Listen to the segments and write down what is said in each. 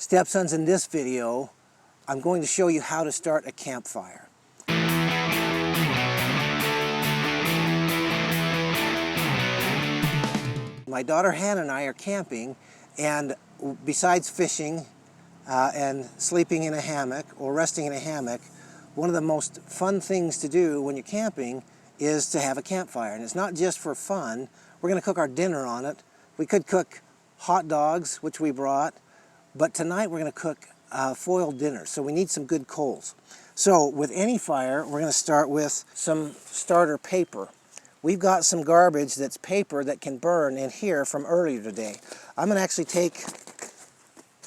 Stepsons, in this video, I'm going to show you how to start a campfire. My daughter Hannah and I are camping, and besides fishing and sleeping in a hammock or resting in a hammock, one of the most fun things to do when you're camping is to have a campfire. And it's not just for fun. We're going to cook our dinner on it. We could cook hot dogs, which we brought, but tonight we're going to cook foiled dinner, so we need some good coals. So with any fire, we're going to start with some starter paper. We've got some garbage that's paper that can burn in here from earlier today. I'm going to actually take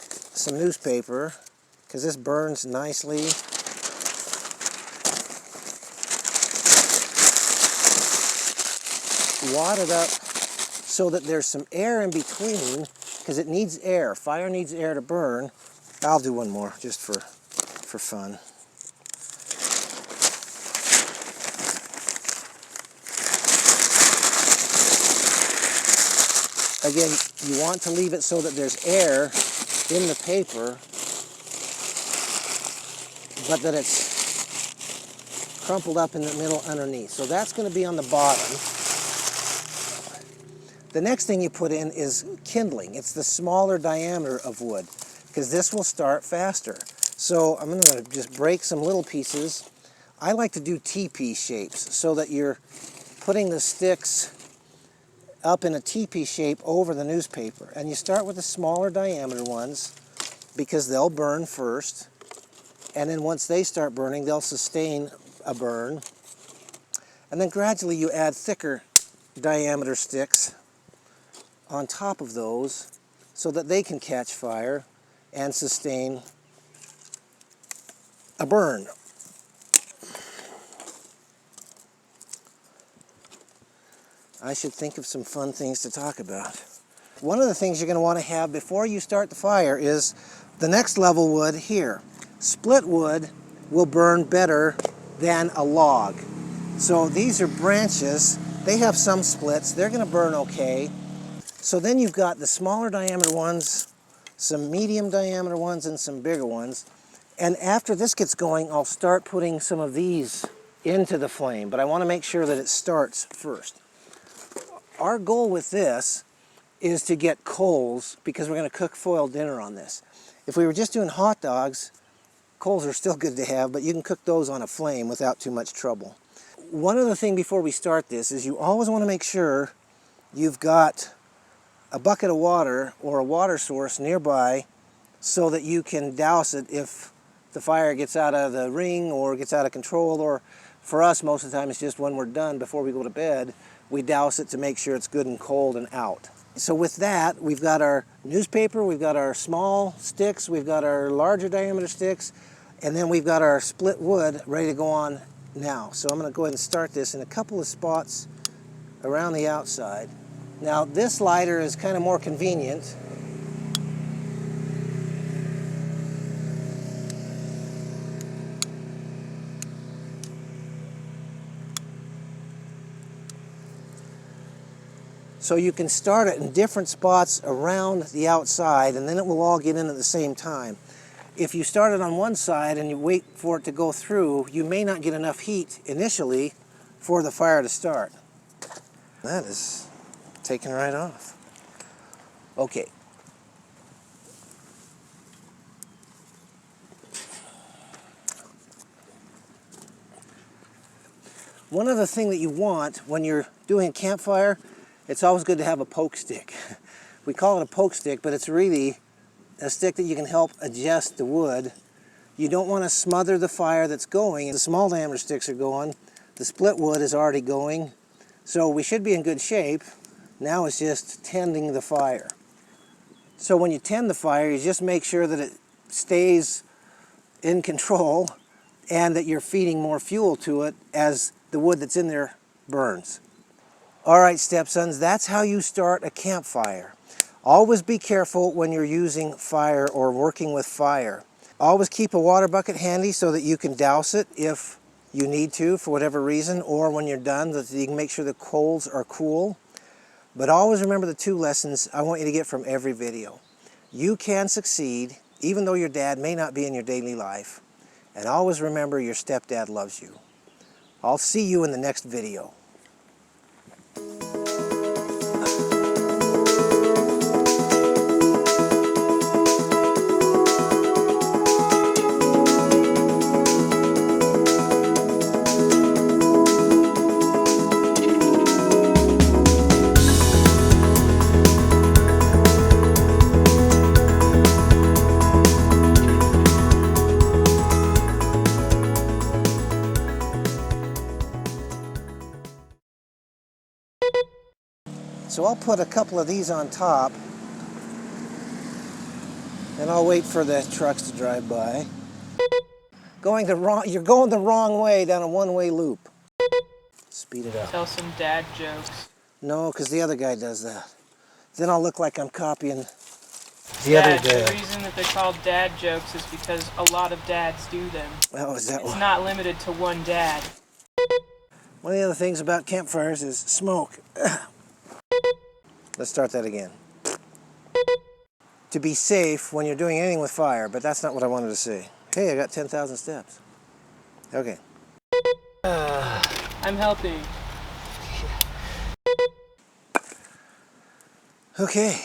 some newspaper, because this burns nicely. Wad it up so that there's some air in between, because it needs air. Fire needs air to burn. I'll do one more just for fun. Again, you want to leave it so that there's air in the paper, but that it's crumpled up in the middle underneath. So that's going to be on the bottom. The next thing you put in is kindling. It's the smaller diameter of wood, because this will start faster. So I'm going to just break some little pieces. I like to do teepee shapes so that you're putting the sticks up in a teepee shape over the newspaper. And you start with the smaller diameter ones because they'll burn first. And then once they start burning, they'll sustain a burn. And then gradually you add thicker diameter sticks on top of those so that they can catch fire and sustain a burn. I should think of some fun things to talk about. One of the things you're going to want to have before you start the fire is the next level wood here. Split wood will burn better than a log. So these are branches. They have some splits. They're going to burn okay. So then you've got the smaller diameter ones, some medium diameter ones, and some bigger ones. And after this gets going, I'll start putting some of these into the flame, but I want to make sure that it starts first. Our goal with this is to get coals, because we're going to cook foiled dinner on this. If we were just doing hot dogs, coals are still good to have, but you can cook those on a flame without too much trouble. One other thing before we start this is you always want to make sure you've got a bucket of water or a water source nearby so that you can douse it if the fire gets out of the ring or gets out of control. Or for us, most of the time, it's just when we're done before we go to bed, we douse it to make sure it's good and cold and out. So with that, we've got our newspaper, we've got our small sticks, we've got our larger diameter sticks, and then we've got our split wood ready to go on now. So I'm going to go ahead and start this in a couple of spots around the outside. Now this lighter is kind of more convenient. So you can start it in different spots around the outside, and then it will all get in at the same time. If you start it on one side and you wait for it to go through, you may not get enough heat initially for the fire to start. That is taken right off. Okay. One other thing that you want when you're doing a campfire, it's always good to have a poke stick. We call it a poke stick, but it's really a stick that you can help adjust the wood. You don't want to smother the fire that's going. The small diameter sticks are going. The split wood is already going. So we should be in good shape. Now it's just tending the fire. So when you tend the fire, you just make sure that it stays in control and that you're feeding more fuel to it as the wood that's in there burns. All right, stepsons, that's how you start a campfire. Always be careful when you're using fire or working with fire. Always keep a water bucket handy so that you can douse it if you need to for whatever reason, or when you're done, that you can make sure the coals are cool. But always remember the two lessons I want you to get from every video. You can succeed even though your dad may not be in your daily life. And always remember your stepdad loves you. I'll see you in the next video. So I'll put a couple of these on top, and I'll wait for the trucks to drive by. You're going the wrong way down a one-way loop. Speed it up. Tell some dad jokes. No, because the other guy does that. Then I'll look like I'm copying the Dad, other dad. the reason that they're called dad jokes is because a lot of dads do them. Oh, is that It's one? not limited to one dad. One of the other things about campfires is smoke. Let's start that again. To be safe when you're doing anything with fire, but that's not what I wanted to say. Hey, I got 10,000 steps. Okay. I'm helping. Okay.